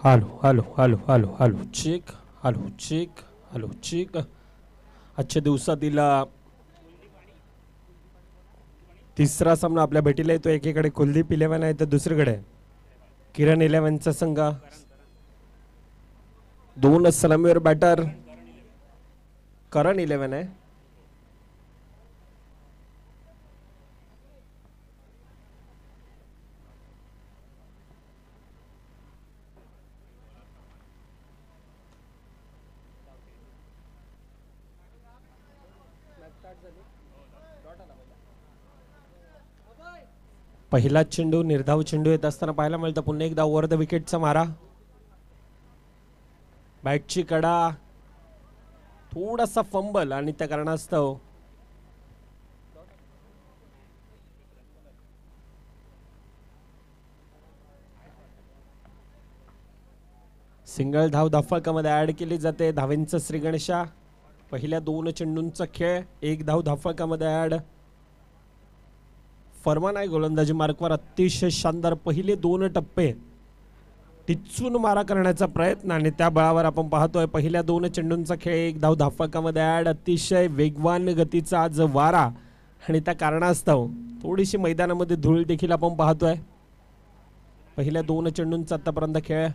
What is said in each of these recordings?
Hello hello hello hello hello check hello check hello check. आजच्या दिवसातील तिसरा सामना आपल्या भेटीला येतो. एकीकडे कुलदीप 11 आहे तर दुसरीकडे किरण 11चा संघ. दोन सलामीवर बॅटर करण 11 आहे. पहिला चेंडू निर्धाव चेंडू येत असताना पाहायला मिळतं. पुन्हा एकदा ओव्हर द विकेटचा मारा. बॅटची कडा थोडासा फंबल आणि त्या कारणास्तव सिंगल धाव धाफळकामध्ये ऍड केली जाते. धावेंचं श्री गणेशा. पहिल्या दोन चेंडूंचा खेळ. एक धाव धाफळकामध्ये ऍड. फरमान आहे गोलंदाजी मार्कवर. अतिशय शानदार पहिले दोन टप्पे टिचून मारा करण्याचा प्रयत्न आणि त्या बळावर आपण पाहतोय पहिल्या दोन चेंडूंचा खेळ. एक धाव धाफळकामध्ये ऍड. अतिशय वेगवान गतीचा आज वारा आणि त्या कारणास्तव थोडीशी मैदानामध्ये धूळ देखील आपण पाहतोय. पहिल्या दोन चेंडूंचा आतापर्यंत खेळ.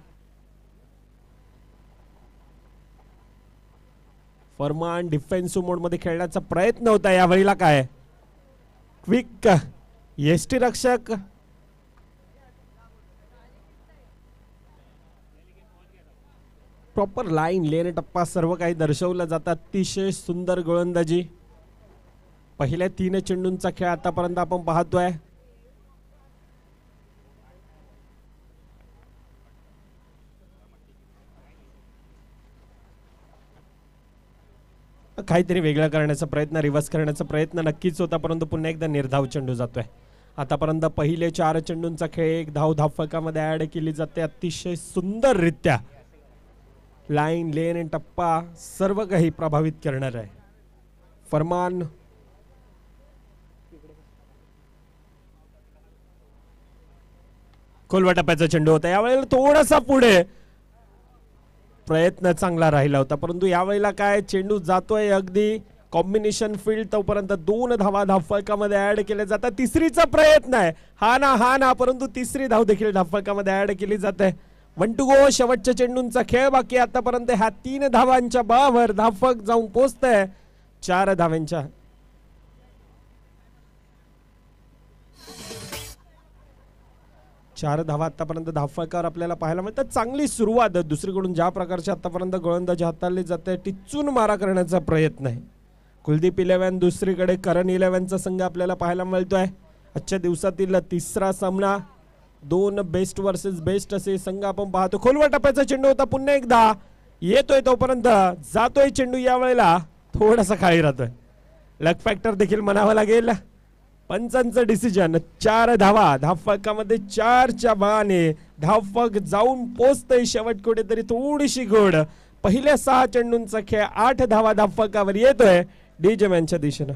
फरमान डिफेन्सिव्ह मोड मध्ये खेळण्याचा प्रयत्न होता. यावेळीला काय क्विक यष्टी रक्षक प्रॉपर लाईन लेन टप्पा सर्व काही दर्शवलं जातं. अतिशय सुंदर गोलंदाजी. पहिल्या तीन चेंडूंचा खेळ आतापर्यंत आपण पाहतोय. काहीतरी वेगळं करण्याचा प्रयत्न, रिव्हर्स करण्याचा प्रयत्न नक्कीच होता, परंतु पुन्हा एकदा निर्धाव चेंडू जातोय. आतापर्यंत पहिले 4 चेंडूंचा खेळ. एक धाव धाफळकामध्ये ऍड केली जाते. अतिशय सुंदररित्या लाईन लेन टप्पा सर्व काही प्रभावित करणार आहे. फरमान खोलवा टप्प्याचा चेंडू होता. यावेळेला थोडासा पुढे प्रयत्न चांगला राहिला होता, परंतु यावेळेला काय चेंडू जातोय अगदी कॉम्बिनेशन फील्ड. तोपर्यंत 2 धावा धाफळकामध्ये ऍड केल्या जातात. तिसरीचा प्रयत्न आहे. हा ना परंतु तिसरी धाव देखील धाफळकामध्ये ऍड केली जाते. 1 टू गो. शेवटच्या चेंडूंचा खेळ बाकी. आतापर्यंत ह्या 3 धावांच्या बळावर धाफक जाऊन पोहोचतंय 4 धावांच्या. चार धावा आतापर्यंत धाफळकावर आपल्याला पाहायला मिळतात. चांगली सुरुवात. दुसरीकडून ज्या प्रकारचे आतापर्यंत गोलंदाजी हाताळली जाते टिचून मारा करण्याचा प्रयत्न आहे. कुलदीप 11 दुसरीकडे करण 11चा संघ आपल्याला पाहायला मिळतोय. आजच्या दिवसातील तिसरा सामना. 2 बेस्ट वर्सेस बेस्ट असे संघ आपण पाहतो. खोलवा टप्प्याचा चेंडू होता. पुन्हा एकदा येतोय तोपर्यंत जातोय चेंडू. यावेळेला थोडासा खाली राहतोय. लक फॅक्टर देखील म्हणावा लागेल. पंचांचं डिसिजन. 4 धावा धाफळकामध्ये 4च्या बळाने धावफक जाऊन पोचतय शेवट कुठेतरी थोडीशी गोड. पहिल्या 6 चेंडूंचा खेळ. 8 धावा धाफळकावर येतोय डीजेमॅनच्या दिशेनं.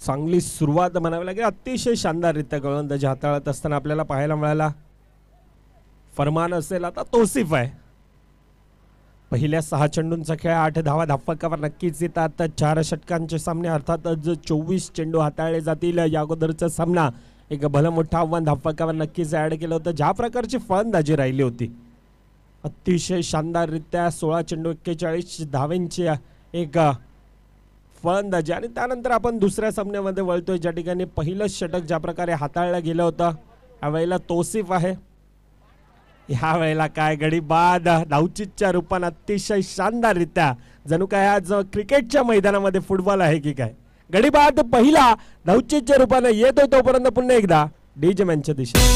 चांगली सुरुवात म्हणावी लागेल. अतिशय शानदाररित्या गोलंदाजी हाताळत असताना आपल्याला पाहायला मिळाला. फरमान असेल आता तौसिफ आहे. पहिल्या 6 चेंडूंचा खेळ. 8 धावा धाफळकावर नक्कीच येतात. 4 षटकांचे सामने अर्थातच 24 चेंडू हाताळले जातील. या अगोदरचा सामना एक भलं मोठं आव्हान धाफळकावर नक्कीच ऍड केलं होतं. ज्या प्रकारची फलंदाजी राहिली होती अतिशय शानदाररित्या 16 चेंडू 41 धावेंची एक फलंदाजी. आणि त्यानंतर आपण दुसऱ्या सामन्यामध्ये वळतोय ज्या ठिकाणी पहिलं षटक ज्या प्रकारे हाताळलं गेलं होतं यावेळेला तौसिफ आहे. ह्या वेळेला काय गडी बाद धावचीतच्या रूपाने अतिशय शानदाररित्या जणू काय आज क्रिकेटच्या मैदानामध्ये फुटबॉल आहे की काय. गडी बाद पहिला धावचीतच्या रूपाने येतोय तोपर्यंत पुन्हा एकदा डीजे मॅनच्या दिशेने.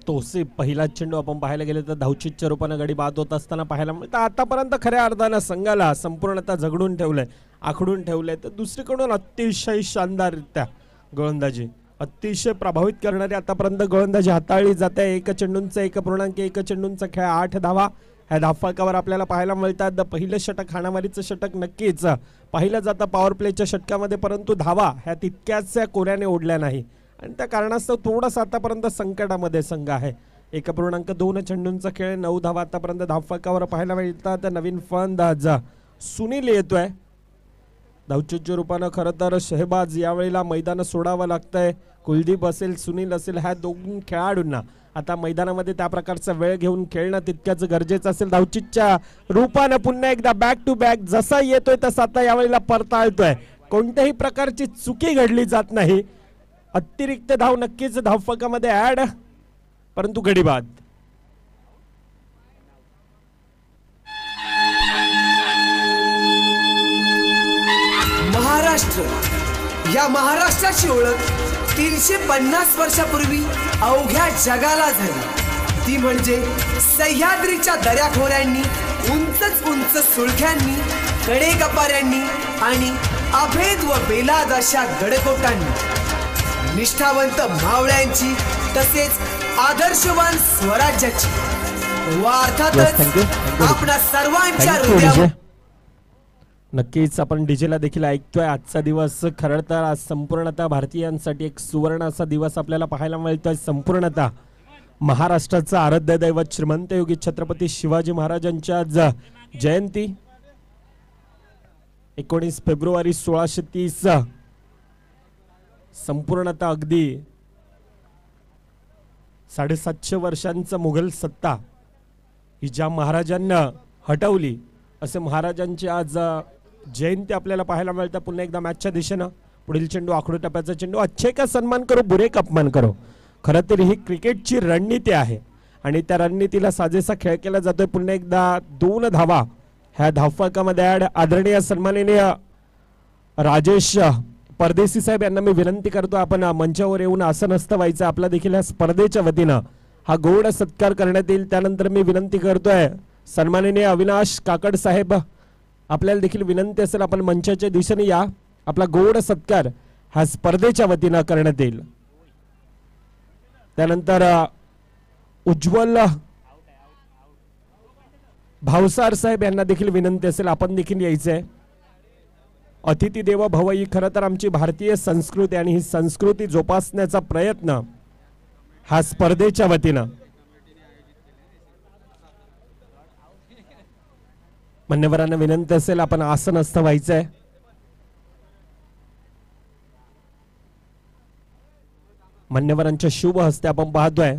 तौसिफ पहिला चेंडू आपण पाहायला गेले तर धावचीतच्या रूपाने गडी बाद होत असताना पाहायला मिळतं. आतापर्यंत खऱ्या अर्थानं संघाला संपूर्णतः झगडून ठेवलंय, आखडून ठेवलंय. तर दुसरीकडून अतिशय शानदाररित्या गोलंदाजी, अतिशय प्रभावित करणारी आतापर्यंत गोलंदाजी हाताळली जाते. 1 चेंडूंचा 1.1 चेंडूंचा खेळ 8 धावा ह्या धावफलकावर आपल्याला पाहायला मिळतात. पहिलं षटक हाणामारीचं षटक नक्कीच पाहिलं जातं पॉवर प्लेच्या षटकामध्ये, परंतु धावा ह्या तितक्याच कोऱ्याने ओढल्या नाही आणि त्या कारणास्तव थोडासा आतापर्यंत संकटामध्ये संघ आहे. 1.2 चेंडूंचा खेळ 9 धावा आतापर्यंत धावफलकावर पाहायला मिळतात. नवीन फलंदाज सुनील येतोय धावचीतच्या रूपानं. खरं तर शहबाज यावेळेला मैदान सोडावं लागतंय. कुलदीप असेल सुनील असेल ह्या दोन खेळाडूंना आता मैदानामध्ये त्या प्रकारचा वेळ घेऊन खेळणं तितक्याच गरजेचं असेल. धावचीतच्या रूपानं पुन्हा एकदा बॅक टू बॅक जसा येतोय तसा आता यावेळेला परताळतोय. कोणत्याही प्रकारची चुकी घडली जात नाही. अतिरिक्त धाव नक्कीच धावफलकामध्ये ऍड, परंतु गडी बाद. महाराष्ट्र या महाराष्ट्राची ओळख 350 वर्षापूर्वी अवघ्या जगाला झाली. ती म्हणजे सह्याद्रीच्या दऱ्याखोऱ्यांनी, उंच उंच सुळख्यांनी, कडेकपाऱ्यांनी आणि अभेद व बेलाद अशा गडकोटांनी, निष्ठावंत मावळ्यांची तसेच आदर्शवान स्वराज्याची व अर्थातच आपल्या सर्वांच्या हृदयात. नक्कीच आपण डीजेला देखील ऐकतोय. आजचा दिवस खरं तर आज संपूर्णतः भारतीयांसाठी एक सुवर्ण असा दिवस आपल्याला पाहायला मिळतोय. संपूर्णतः महाराष्ट्राचं आराध्य दैवत श्रीमंत योगी छत्रपती शिवाजी महाराजांच्या आज जयंती 19 फेब्रुवारी 1630. संपूर्णतः अगदी 750 वर्षांचं मुघल सत्ता ही ज्या महाराजांना हटवली असे महाराजांची आज जयंती आपल्याला पाहायला मिळतं. पुन्हा एकदा मॅचच्या दिशेनं पुढील चेंडू आखडू टप्प्याचा चेंडू. अच्छे का सन्मान करो बुरे का अपमान करो. खरं तर ही क्रिकेटची रणनीती आहे आणि त्या रणनीतीला साजेसा खेळ केला जातोय. पुन्हा एकदा 2 धावा ह्या धावफलकामध्ये ऍड. आदरणीय सन्माननीय राजेश परदेशी साहेब यांना मी विनंती करतो आपण मंचावर येऊन आसनस्थ व्हायचं. आपला देखील या स्पर्धेच्या वतीनं हा गौरव सत्कार करण्यात येईल. त्यानंतर मी विनंती करतोय सन्माननीय अविनाश काकड साहेब आपल्याला देखील विनंती असेल आपण मंचाच्या दिशेने या. आपला गौरव सत्कार हा स्पर्धेच्या वतीनं करण्यात येईल. त्यानंतर उज्ज्वल भावसार साहेब यांना देखील विनंती असेल आपण देखील यायचंय. अतिथी देव भव ही खरं तर आमची भारतीय संस्कृती आणि ही संस्कृती जोपासण्याचा प्रयत्न हा स्पर्धेच्या वतीनं. मान्यवरांना विनंती असेल आपण आसनस्थ व्हायचंय. मान्यवरांच्या शुभ हस्ते आपण पाहतोय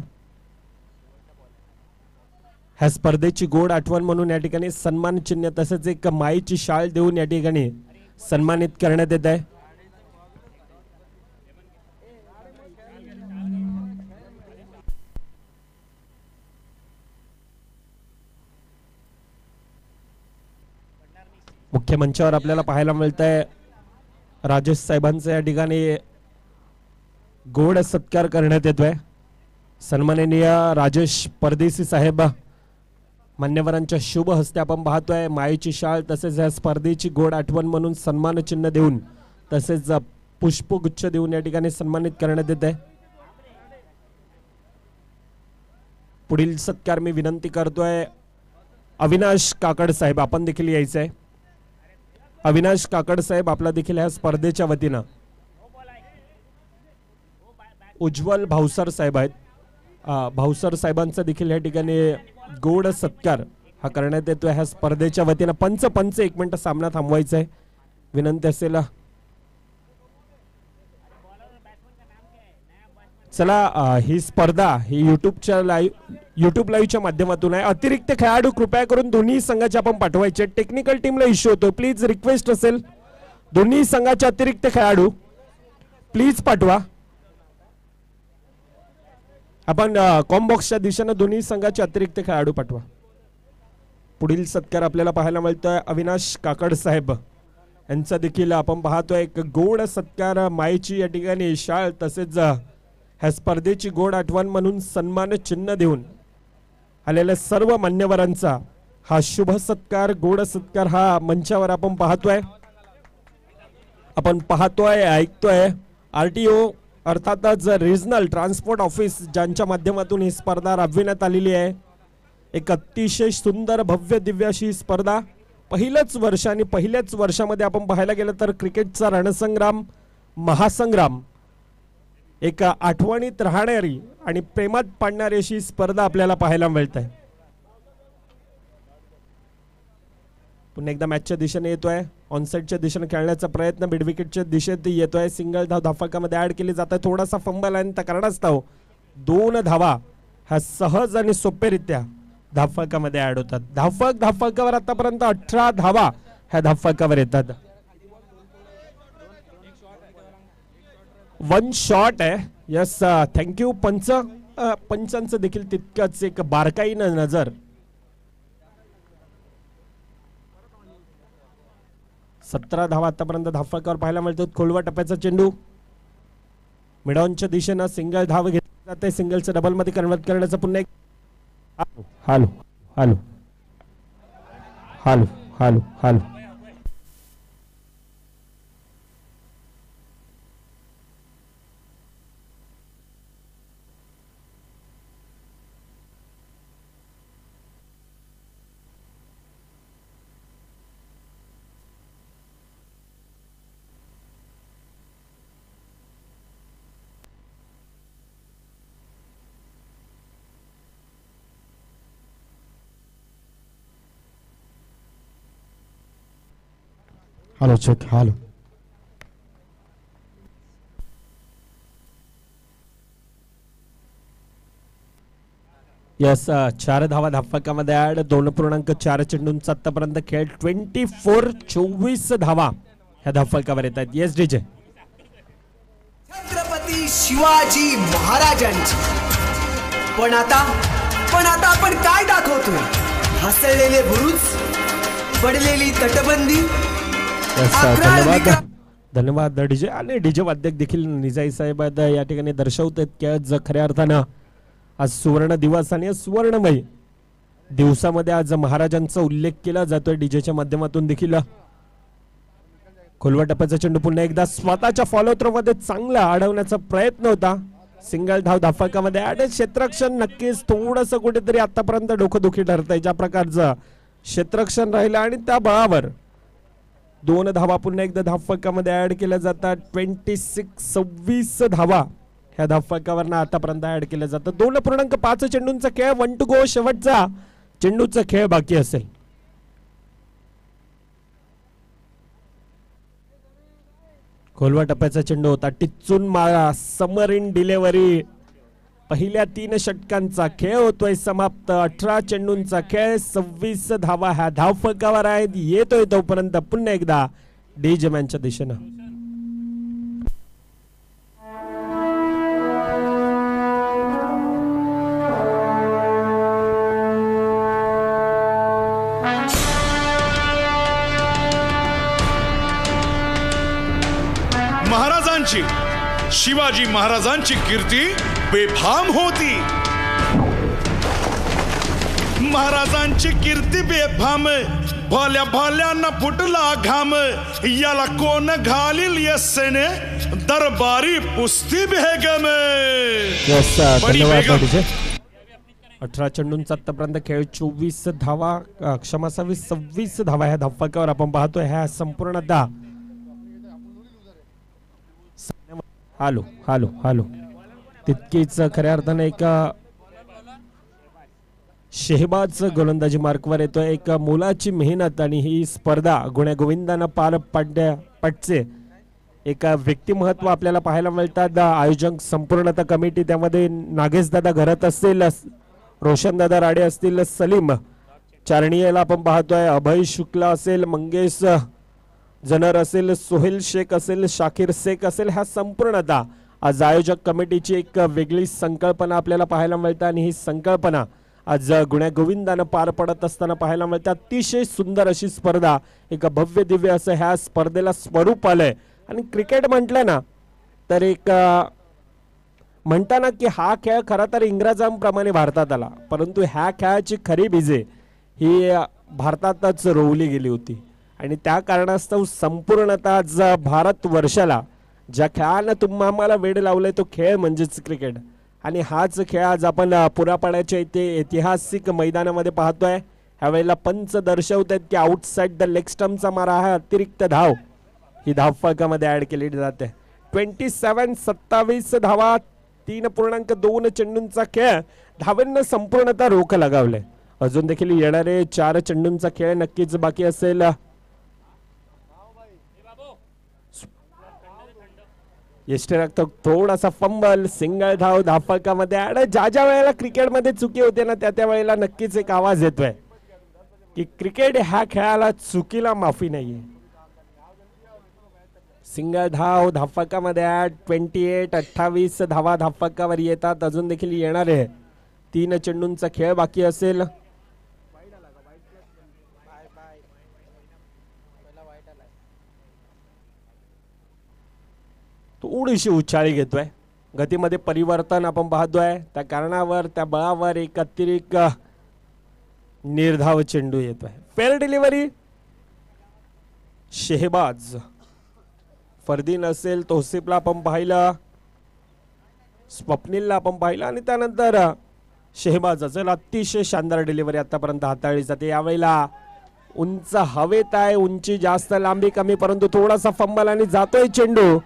ह्या स्पर्धेची गोड आठवण म्हणून या ठिकाणी सन्मान चिन्ह तसेच एक माईची शाल देऊन या ठिकाणी सन्मानित करण्यात येत आहे. मुख्य मंचावर आपल्याला पाहायला मिळतंय राजेश साहेबांचा या ठिकाणी गोड सत्कार करण्यात येतोय. सन्माननीय राजेश परदेशी साहेब मान्यवरांच्या शुभ हस्ते आपण पाहतोय मायेची शाल तसेच या स्पर्धेची गोड आठवण म्हणून सन्मान चिन्ह देऊन तसेच पुष्पगुच्छ देऊन या ठिकाणी सन्मानित करण्यात येत आहे. पुढील सत्कार मी विनंती करतोय अविनाश काकड साहेब, आपण देखील यायचं आहे. अविनाश काकड साहेब आपला देखील ह्या स्पर्धेच्या वतीनं. उज्ज्वल भावसर साहेब आहेत, भावसर साहेबांचा देखील या ठिकाणी गोड सत्कार हा करण्यात येतोय ह्या स्पर्धेच्या वतीनं. पंच 1 मिनिट सामना थांबवायचा आहे विनंती असेल. चला, ही स्पर्धा ही युट्यूब लाईव्हच्या माध्यमातून आहे. अतिरिक्त खेळाडू कृपया करून दोन्ही संघाचे आपण पाठवायचे. टेक्निकल टीमला इश्यू होतो, प्लीज रिक्वेस्ट असेल दोन्ही संघाचे अतिरिक्त खेळाडू प्लीज पाठवा. आपण कॉम्बॉक्सच्या दिशेने दोन्ही संघाचे अतिरिक्त खेळाडू पाठवा. पुढील सत्कार आपल्याला पाहायला मिळतोय अविनाश काकड साहेब यांचा देखील आपण पाहतोय एक गोड सत्कार. मायेची या ठिकाणी शाळ तसेच ह्या स्पर्धेची गोड आठवण म्हणून सन्मान चिन्ह देऊन आलेल्या सर्व मान्यवरांचा हा शुभ सत्कार गोड सत्कार हा मंचावर आपण पाहतोय ऐकतोय. RTO अर्थातच रिजनल ट्रान्सपोर्ट ऑफिस ज्यांच्या माध्यमातून ही स्पर्धा राबविण्यात आलेली आहे. एक अतिशय सुंदर भव्य दिव्य अशी स्पर्धा. पहिलंच वर्ष आणि पहिल्याच वर्षामध्ये आपण पाहायला गेलं तर क्रिकेटचा रणसंग्राम महासंग्राम एक आठवणीत राहणारी आणि प्रेमात पाडणारी अशी स्पर्धा आपल्याला पाहायला मिळत आहे. पुन्हा एकदा मॅचच्या दिशेने येतोय, ऑनसाइडच्या दिशेने खेळण्याचा प्रयत्न मिड विकेटच्या दिशेत येतोय. सिंगल धाव धाफकामध्ये ऍड केली जात आहे. थोडासा फंबल आहे त्या कारणास्तव 2 धावा ह्या सहज आणि सोपेरित्या धाफकामध्ये ऍड होतात. धाफकावर आतापर्यंत 18 धावा ह्या धाफकावर येतात. 1 शॉट आहे. यस, थँक्यू पंचांचं देखील तितकंच एक बारकाईनं नजर. 17 धावा आतापर्यंत धाफकावर पाहायला मिळतात. खोलवा टप्प्याचा चेंडू मिडॉनच्या दिशेनं सिंगल धाव घेतली जाते. सिंगलचं डबल मध्ये कन्वर्ट करण्याचा पुन्हा एक hello hello hello hello hello hello check hello. Yes, 4 धावा धाफकामध्ये ऍड. 2.4 चेंडूंचा आतापर्यंत खेळ. 24 धावा ह्या धाफकावर येतात. Yes DJ. छत्रपती शिवाजी महाराजांची. पण आता आपण काय दाखवतोय? हसलेले बुरुज, पडलेली तटबंदी. धन्यवाद डीजे. आणि डीजे वाद्यक देखील निजाई साहेब या ठिकाणी दर्शवतात की आज खऱ्या अर्थानं आज सुवर्ण दिवस आणि सुवर्णमय दिवसामध्ये आज महाराजांचा उल्लेख केला जातोय डीजेच्या माध्यमातून देखील. खोलवा टप्प्याचा चेंडू पुन्हा एकदा स्वतःच्या फॉलो थ्रो मध्ये चांगला अडवण्याचा प्रयत्न होता. सिंगल धाव धाफकामध्ये ऍड. क्षेत्ररक्षण नक्कीच थोडंसं कुठेतरी आतापर्यंत डोकंदुखी ठरतंय ज्या प्रकारचं क्षेत्ररक्षण राहिलं आणि त्या बळावर 2 धावा पुन्हा एकदा धाफकामध्ये ऍड केल्या जातात. 26 धावा ह्या धाफकावर आतापर्यंत ऍड केल्या जातात. 2.5 चेंडूंचा खेळ. 1 टू गो. शेवटचा चेंडूचा खेळ बाकी असेल. खोलवा टप्प्याचा चेंडू होता. टिच्चून मारा. Summer in delivery. पहिल्या 3 षटकांचा खेळ होतोय समाप्त. 18 चेंडूंचा खेळ. 26 धावा ह्या धावफलकावर आहेत. येतोय तोपर्यंत पुन्हा एकदा डीजे मॅनच्या दिशेनं. महाराजांची, शिवाजी महाराजांची कीर्ती बेफाम होती. महाराजांची कीर्ती बेफाम भल्या भल्यानं फुटला घाम याला कोण घालील यस्सेने दरबारी पुस्ती बेगम. बडी बेगम. 18 चेंडूंचा आतापर्यंत खेळ 24 धावा क्षमा 26 धावा ह्या धावफलकावर आपण पाहतोय. ह्या संपूर्ण हालो तितकीच खऱ्या अर्थाने एक शेहबाज गोलंदाजी मार्कवर येतोय. एक मोलाची मेहनत आणि ही स्पर्धा गुण्यागोविंदानं पार पडचे एक व्यक्तिमत्व आपल्याला पाहायला मिळतात. आयोजक संपूर्णतः कमिटी त्यामध्ये नागेश दादा घरात असतील, रोशन दादा राडे असतील, सलीम चारणीयाला आपण पाहतोय, अभय शुक्ला असेल, मंगेश जनर असेल, सोहेल शेख असेल, शाकीर शेख असेल. ह्या संपूर्णतः आज आयोजक कमिटीची एक वेगळी संकल्पना आपल्याला पाहायला मिळते आणि ही संकल्पना आज गुण्यागोविंदानं पार पडत असताना पाहायला मिळते. अतिशय सुंदर अशी स्पर्धा, एक भव्य दिव्य असं ह्या स्पर्धेला स्वरूप आलंय. आणि क्रिकेट म्हटलं ना तर एक म्हणताना की हा खेळ खरा तर इंग्रजांप्रमाणे भारतात आला, परंतु ह्या खेळाची खरी बीजे ही भारतातच रोवली गेली होती. आणि त्या कारणास्तव संपूर्णतः आज भारत वर्षाला ज्या खेळानं आम्हाला वेळ लावलंय तो खेळ म्हणजेच क्रिकेट. आणि हाच खेळ आज आपण पुरापाड्याच्या इथे ऐतिहासिक मैदानामध्ये पाहतोय. ह्यावेळेला पंच दर्शवत आहेत की आउटसाइड द लेग स्टंपचा मारा हा अतिरिक्त धाव ही धावफलकामध्ये ऍड केली जाते. 27 धावा 3.2 चेंडूंचा खेळ, धावांना संपूर्णतः रोख लगावले. अजून देखील येणारे 4 चेंडूंचा खेळ नक्कीच बाकी असेल. थोडासा फंबल, सिंगल धाव धावफलकामध्ये ऍड. ज्या वेळेला क्रिकेटमध्ये चुकी होते ना त्या वेळेला नक्कीच एक आवाज येतोय की क्रिकेट ह्या खेळाला चुकीला माफी नाहीये. सिंगल धाव धावफलकामध्ये ऍड. 28 धावा धावफलकावर येतात. अजून देखील येणारे 3 चेंडूंचा खेळ बाकी असेल. थोडीशी उछाळी घेतोय, गतीमध्ये परिवर्तन आपण पाहतोय. त्या कारणावर त्या बळावर एक अतिरिक्त निर्धाव चेंडू येतोय. फेअर डिलिव्हरी शेहबाज, फरदीन असेल, तौसिफला आपण पाहिलं, स्वप्नीलला आपण पाहिलं आणि त्यानंतर शेहबाज असेल. अतिशय शानदार डिलिव्हरी आतापर्यंत हाताळली जाते. यावेळेला उंच हवेत आहे, उंची जास्त लांबी कमी, परंतु थोडासा फंबल आणि जातोय चेंडू.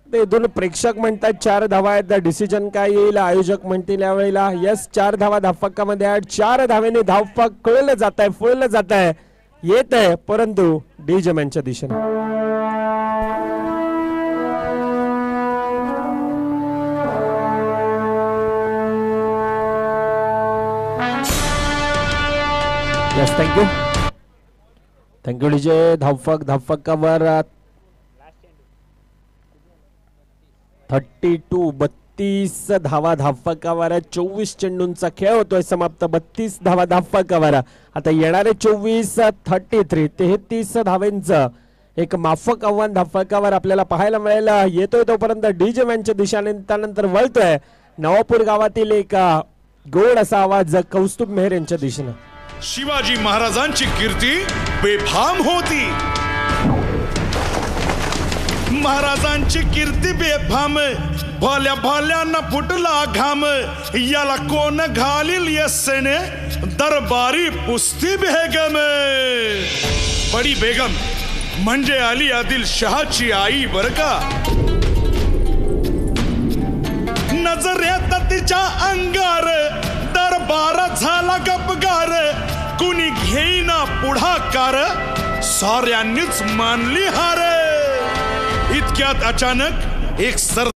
ते दोन प्रेक्षक म्हणतात 4 धावा आहेत, डिसिजन काय येईल आयोजक म्हणतील यावेळेला. यस 4 धावा धावफलकामध्ये ऍड. 4 धावेने धावफलक कळलं जात आहे, फुललं जात आहे, येत आहे, परंतु डीजमॅनच्या दिशेने. Yes thank you DJ. धावफलकावर 32 धावा धावफलकावर. 24 चेंडूंचा खेळ होतोय समाप्त. 32 धावा धावफलकावर. आता येणारे 33 धावेंचं एक माफक आव्हान धावफलकावर आपल्याला पाहायला मिळेल. येतोय तोपर्यंत डीजेमॅनच्या दिशेने, त्यानंतर वळतोय नवापूर गावातील एक गोड असा आवाज कौस्तुभ मेहर यांच्या दिशेने. शिवाजी महाराजांची कीर्ती बेफाम होती. महाराजांची कीर्ती बेफाम, भल्या भल्यानं फुटला घाम याला कोण घालील यस्सेने दरबारी पुस्ती बेगम. बडी बेगम म्हणजे अली आदिल शहाची आई बर का. नजरेत तिच्या अंगार दरबार झाला गपगार. कुणी घेईना पुढाकार, साऱ्यांनीच मानली हार. इतक्यात अचानक एक सर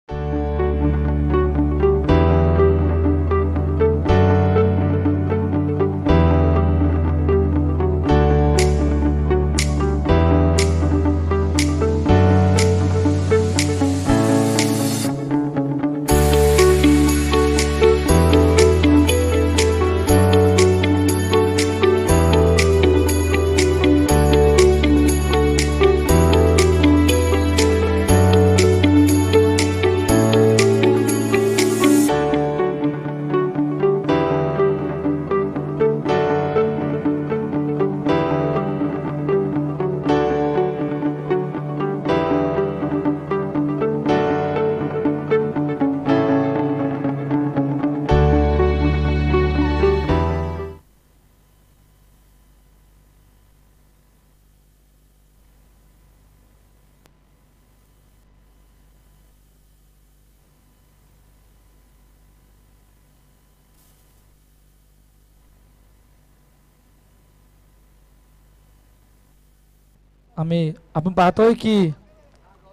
आपण पाहतोय की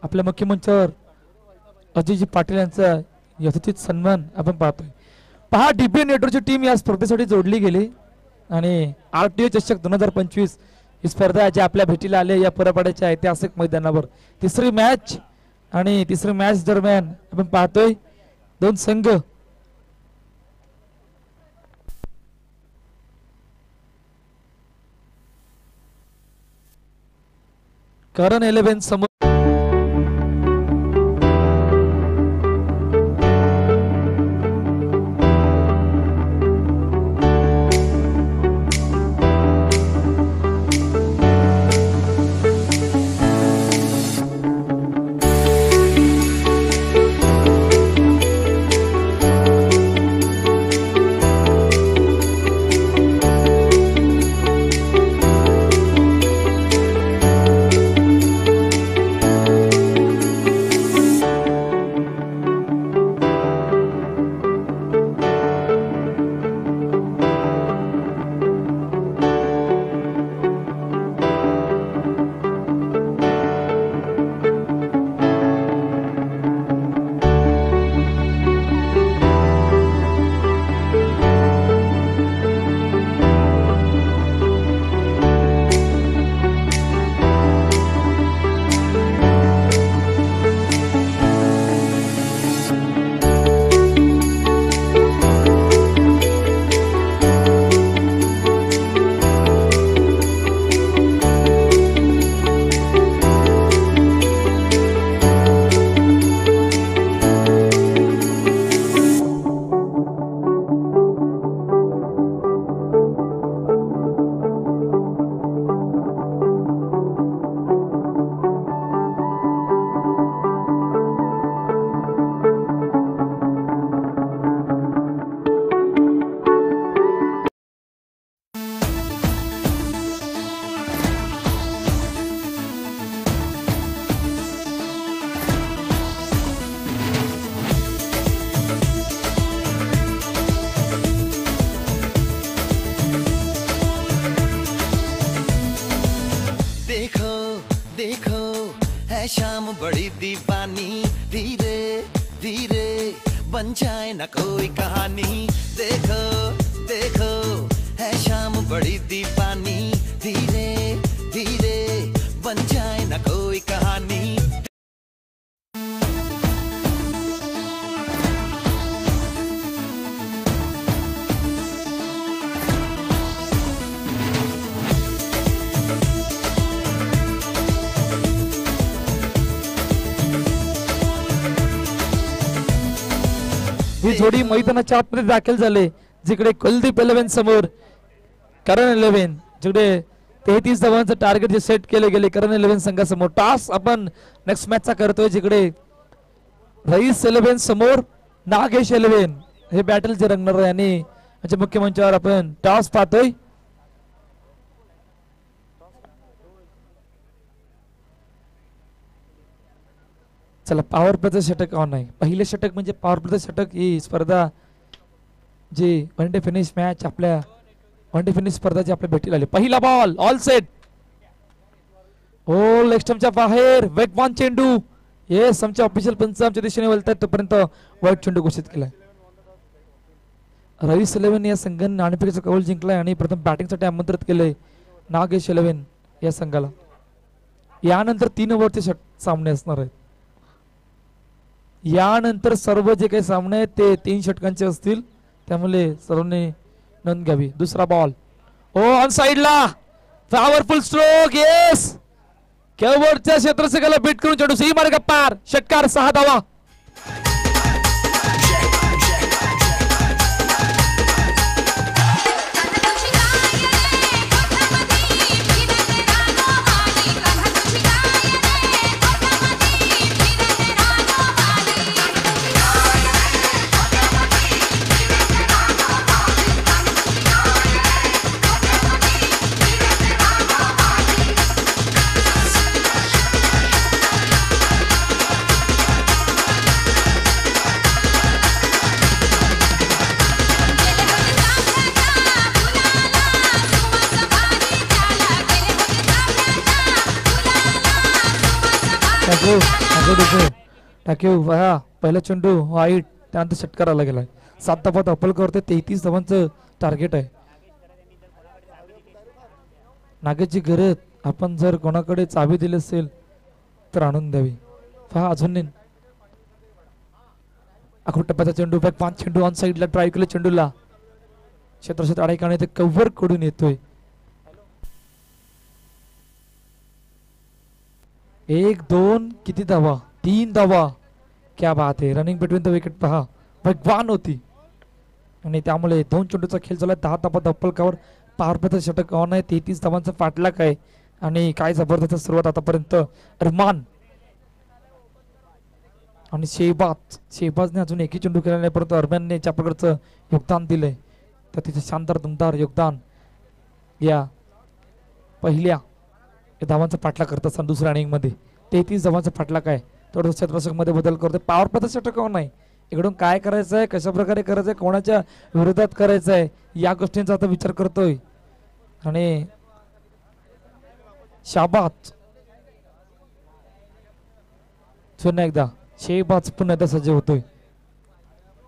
आपल्या मुख्यमंत्र्यावर अजयजी पाटील यांचा यथोचित सन्मान आपण पाहतोय. पहा डीपी नेटवर्कची टीम या स्पर्धेसाठी जोडली गेली आणि RTO चषक 2025 ही स्पर्धा जी आपल्या भेटीला आली या पुरापाड्याच्या ऐतिहासिक मैदानावर तिसरी मॅच दरम्यान आपण पाहतोय दोन संघ करण 11 समोर शाम बड़ी दीवानी, धीरे धीरे बन जाए न कोई कहानी। देखो देखो है शाम बड़ी दीवानी, धीरे धीरे बन जाए न कोई कहानी। ही जोडी मैदानाच्या आतमध्ये दाखल झाले, जिकडे कुलदीप 11 समोर करण 11, जिकडे 33 धावांचं टार्गेट जे सेट केले गेले करण 11 संघासमोर। टॉस आपण नेक्स्ट मॅचचा करतोय, जिकडे रईस 11 समोर नागेश 11 हे बॅटल जे रंगणार आहे आणि म्हणजे मुख्य मंचावर आपण टॉस पाहतोय। चला पॉवर प्लेचं षटक ऑन आहे। पहिले षटक म्हणजे पॉवर प्लेचं षटक, ही स्पर्धा जी वन डे फिनिश मॅच आपल्या वन डे फिनिश स्पर्धा जी आपल्या भेटीला आली। पहिला बॉल ऑल सेट, ओ लेग स्टंपच्या बाहेर वेगवान चेंडू, येस आमच्या ऑफिशियल पंच आमच्या दिशेने वळतात, तोपर्यंत वाईट चेंडू घोषित केलाय। रईस 11 या संघाने नाणेफेकीचा कौल जिंकलाय आणि प्रथम बॅटिंगसाठी आमंत्रित केलंय नागेश 11 या संघाला। यानंतर 3 ओव्हरचे सामने असणार आहेत। यानंतर सर्व जे काही सामने आहेत ते 3 षटकांचे असतील, त्यामुळे सर्वांनी नोंद घ्यावी। दुसरा बॉल ओ ऑन साइडला, पॉवरफुल स्ट्रोक, येस केवळच्या क्षेत्ररक्षकाला बीट करून चेंडू सी मार्ग पार, षटकार 6 धावा। टाकीव पहिला चेंडू वाईट, त्यानंतर षटकार आला गेलाय. 7 धावा अपल करते, 33 धावांचं टार्गेट आहे. नागेशची गरज आपण जर कोणाकडे चावी दिली असेल तर आणून द्यावी. पहा अजून अकरा टप्प्याचा चेंडू, बॅक 5 चेंडू ऑन साईडला ड्राईव्ह केलं चेंडूला, क्षेत्रात अडकाने ते कव्हर कडून येतोय. 1 2 किती धावा? 3 धावा. क्या बात आहे. रनिंग बिटवीन द विकेट पहा भगवान होती आणि त्यामुळे 2 चेंडूचा खेळ झाला. 10 धावा धप्पलकावर. पॉवर प्लेचं षटक ऑन आहे. 33 धावांचा पाठलाग आहे आणि काय जबरदस्त सुरुवात आतापर्यंत. अरमान आणि शेहबाजने अजून एकही चेंडू केला नाही, परंतु अरमानने ज्या प्रकारचं योगदान दिलंय तर तिचे शानदार दमदार योगदान या पहिल्या धावांचा पाठलाग करत असताना दुसऱ्या इनिंग मध्ये 33 धावांचा पाठलाग आहे. थोडं क्षेत्ररक्षक मध्ये बदल करतोय. पॉवर प्लेचं षटक ऑन आहे. इकडून काय करायचं आहे, कशा प्रकारे करायचंय, कोणाच्या विरोधात करायचं आहे या गोष्टींचा आता विचार करतोय. आणि शाबाज पुन्हा एकदा शेहबाज पुन्हा एकदा सज्ज होतोय.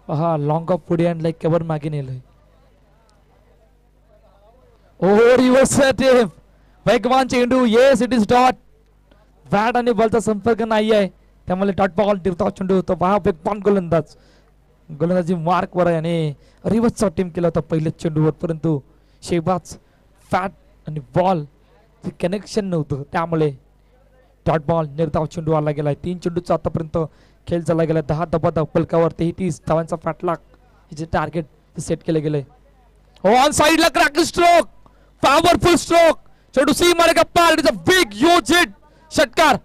पहा लॉंग ऑफ पुढे आणि लाईक कव्हर मागे नेलंय. ओ रिव्हर्स वेगवान चेंडू. Yes it is dot. Bat आणि बॉलचा संपर्क नाही आहे, त्यामुळे डॉट बॉल निर्धाव चेंडू होतो. पहा वेगवान गोलंदाजी मार्क वर आहे आणि रिव्हर्सचा टीम केला होता पहिल्याच चेंडूवर, परंतु शेहबाज फॅट आणि बॉल कनेक्शन नव्हतं, त्यामुळे डॉट बॉल निर्धाव चेंडू आला गेलाय. 3 चेंडूचा आतापर्यंत खेळ झाला गेला. 10 धावा पलकावर 33 धावांचा फॅटलाग हे टार्गेट सेट केले गेले. ऑन साइडला क्रॅकिंग स्ट्रोक, पॉवरफुल स्ट्रोक. चेंडू सी मारेगा पार. It is a big huge hit. षटकार.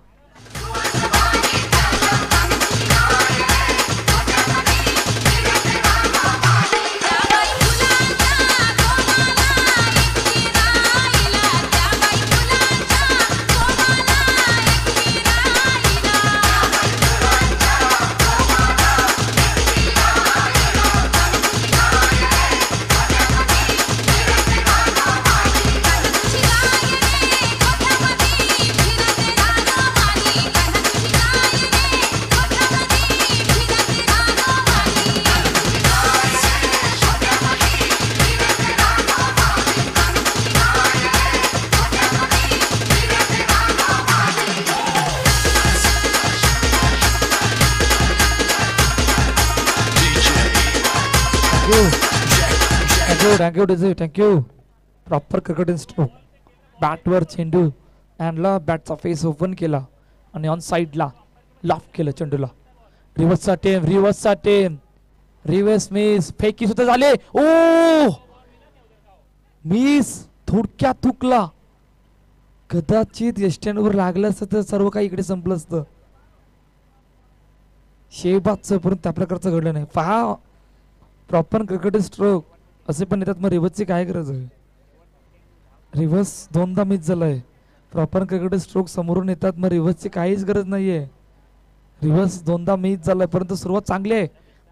थँक्यू. Proper cricketing stroke. बॅटवर चेंडू आणला, बॅटचा फेस ओपन केला आणि ऑन साइडला लॉफ केलं चेंडूला. रिव्हर्सचा टेम. Reverse miss. फेकी सुद्धा झाले. ओ मिस. थोडक्यात थुकला. कदाचित एस्टँडवर लागलं असतं तर सर्व काही इकडे संपलं असतं. शेहबाजचं परंतु त्या प्रकारचं घडलं नाही. पहा प्रॉपर क्रिकेटिंग स्ट्रोक असे पण येतात, मग रिव्हर्सची काय गरज आहे. रिव्हर्स 2दा मिस झालाय. प्रॉपर क्रिकेटिंग स्ट्रोक समोरून येतात, मग रिव्हर्सची काहीच गरज नाहीये. रिव्हर्स 2दा मिस झालाय, परंतु सुरुवात चांगली आहे.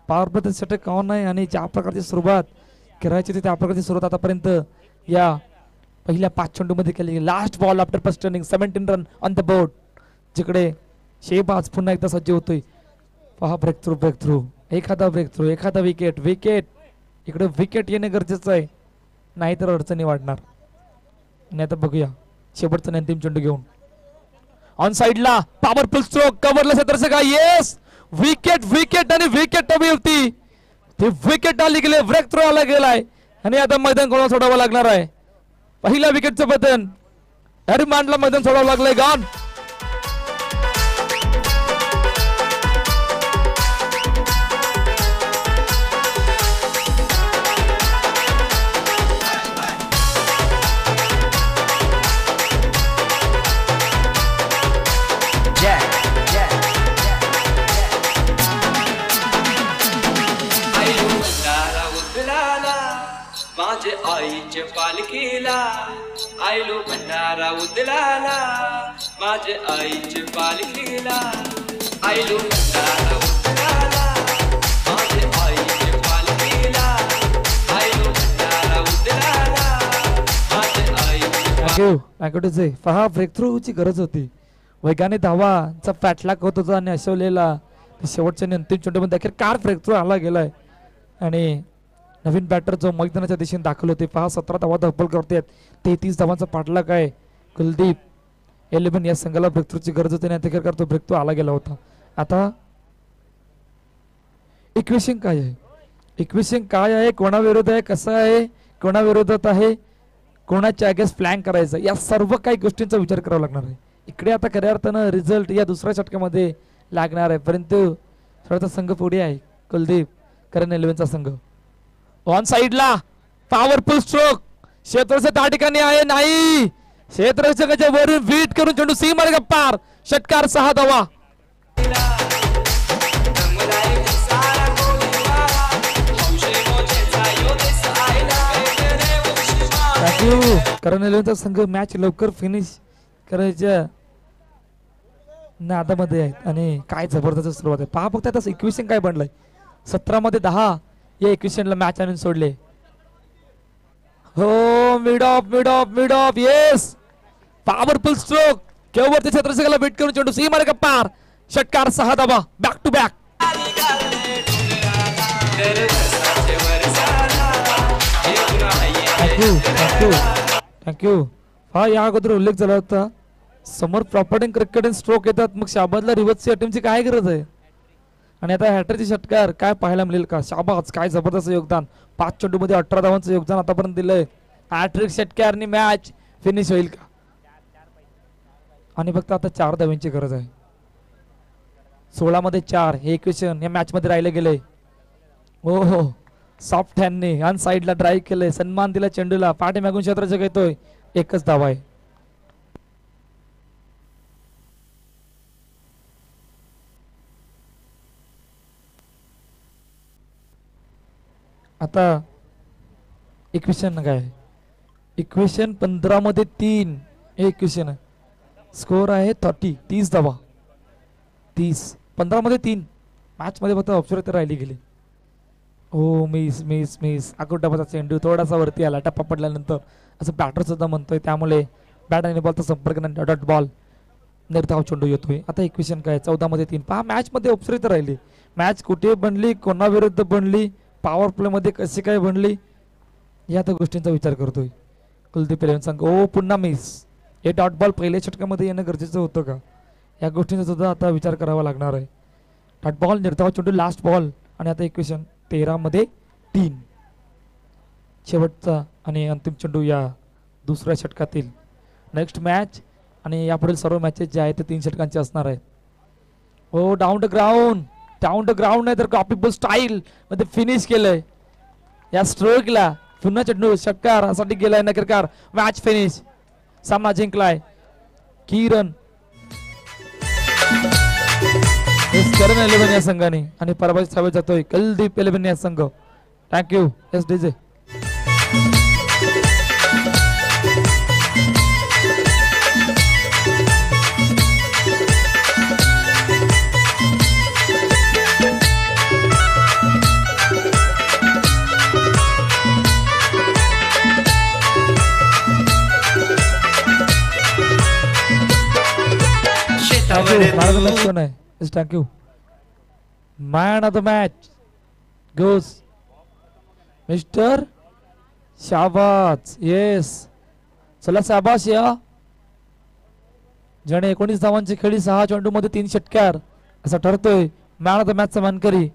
पॉवर प्ले षटक ऑन आहे आणि ज्या प्रकारची सुरुवात करायची होती त्या प्रकारची सुरुवात आतापर्यंत या पहिल्या 5 चेंडूमध्ये केली. Last ball after first inning. 17 run on the board. जिकडे शेहबाज पुन्हा एकदा सज्ज होतोय. पहा ब्रेक थ्रू. एखादा ब्रेक थ्रू, एखादा विकेट. इकडे विकेट येणे गरजेचं आहे, नाहीतर अडचणी वाढणार. आणि आता बघूया शेवटचा अंतिम चेंडू घेऊन ऑन साइडला पॉवरफुल स्ट्रोक. कव्हरला क्षेत्ररक्षक. येस विकेट आणि विकेट हवी होती. ते विकेट आली गेले. ब्रेक थ्रू आला गेलाय आणि आता मैदान कोणाला सोडावं लागणार आहे. पहिल्या विकेटचं बटन अरमानला मैदान सोडावं लागलंय. गॉन. माझे आईचे पालखीला आयलो भंडारा उदलाला. माझे आईचे पालखीला आयलो भंडारा उदलाला. माझे आईचे पालखीला आयलो भंडारा उदलाला. माझे आईचे. पहा ब्रेक थ्रूची गरज होती. वेगाने धावाचा पॅटलाक होत होता आणि अशवलेला शेवटच्या आणि अंतिम चेंडूमध्ये अखेर कार फ्रेक्चर आला गेलाय आणि नवीन बॅटर जो मैदानाच्या दिशेने दाखल होते. पहा 17 धावा धब्बल करतात. 33 धावांचा पाठलाग आहे. कुलदीप 11 या संघाला ब्रेकथ्रूची गरज होती आणि अखेर तो ब्रेकथ्रू आला गेला होता. आता इक्वेशन काय आहे? इक्वेशन काय आहे? कोणाविरोध आहे? कसं आहे? कोणाविरोधात आहे? कोणाच्या अगेन्स्ट प्लॅन करायचं? या सर्व काही गोष्टींचा विचार करावा लागणार आहे. इकडे आता खऱ्या अर्थानं रिझल्ट या दुसऱ्या षटकामध्ये लागणार आहे. परंतु थोडासा संघ पुढे आहे. कुलदीप करण 11चा संघ ऑन साइडला पॉवरफुल स्ट्रोक क्षेत्ररक्षक त्या ठिकाणी आहे. नाही, क्षेत्ररक्षकाच्या वरून बीट करून चेंडू सीमार्ग पार. षटकार 6 धावा. करण 11चा संघ मॅच लवकर फिनिश करायच्या नादामध्ये आहेत आणि काय जबरदस्त सुरुवात आहे. पहा फक्त आता इक्वेशन काय बनलंय. 17 मध्ये 10 या इक्वेशनला मॅच आणून सोडले. हो, mid off yes, powerful stroke केवरती क्षेत्ररक्षकाला बीट करून चेंडू सीमार्ग पार. षटकार 6 धावा. Back to back. थँक्यू. हा या अगोदर उल्लेख झाला होता. समोर प्रॉपर्टी क्रिकेट स्ट्रोक येतात, मग शाबाजला रिव्हर्सची अटेम्पची काय गरज आहे? आणि आता हॅटरचे षटकार काय पाहायला मिळेल का? शाबाज, काय जबरदस्त योगदान. 5 चेंडूमध्ये 18 धावांचं योगदान आतापर्यंत दिलंय. हॅट्रिक षटकारनी मॅच फिनिश होईल का? आणि फक्त आता 4 धावांची गरज आहे. 16 मध्ये 4 हे इक्वेशन या मॅच मध्ये राहिले गेले. हो, सॉफ्ट हॅन्डने अन साइडला ड्राईव्ह केलंय. सन्मान दिला चेंडूला. पाठीमागून क्षेत्ररक्षक येतोय. एकच धावा आहे. आता इक्वेशन काय आहे? इक्वेशन 15 मध्ये 3 हे इक्वेशन आहे. स्कोर आहे 30 धावा. 30 15 मध्ये 3 मॅच मध्ये फक्त ऑप्शन राहिली गेली. हो, मिस अकोटाचा चेंडू थोडासा वरती आला. टप्पा पडल्यानंतर असं बॅटर सुद्धा म्हणतोय. त्यामुळे बॅट आणि बॉलचा संपर्क नाही. डॉट बॉल निर्धाव चेंडू येतोय. आता इक्वेशन काय? 14 मध्ये 3. पहा मॅच मध्ये ऑप्शन राहिली. मॅच कुठे बनली, कोणाविरुद्ध बनली, पॉवर प्ले मध्ये कशी काय बनली, या त्या गोष्टींचा विचार करतोय कुलदीप 11 संघ. ओ, पुन्हा मिस. हे डॉट बॉल पहिल्या षटकामध्ये येणं गरजेचं होतं का? या गोष्टींचा सुद्धा आता विचार करावा लागणार आहे. डॉट बॉल निर्धाव चेंडू लास्ट बॉल. आणि आता इक्वेशन 13 मध्ये 3 शेवटचा आणि अंतिम चेंडू या दुसऱ्या षटकातील. नेक्स्ट मॅच आणि यापुढील सर्व मॅचेस जे आहेत ते 3 षटकांचे असणार आहेत. ओ, डाऊन द ग्राउंड नाही तर कॉपी बॉल स्टाईल मध्ये फिनिश केलंय. या स्ट्रोकला पुन्हा चेंडू षटकारासाठी गेलाय. नकरकार मॅच फिनिश. सामना जिंकलाय किरण करण 11 या संघाने आणि पराभूत साबित जातोय कुलदीप 11 या संघ. Thank you. S DJ. Thank you. Man of the match goes Mr. Shahbaz. Yes, चला शाबाश या. ज्याने 19 धावांची खेळी 6 चेंडू मध्ये 3 षटकार असं ठरतोय मॅन ऑफ द मॅचचा मानकरी.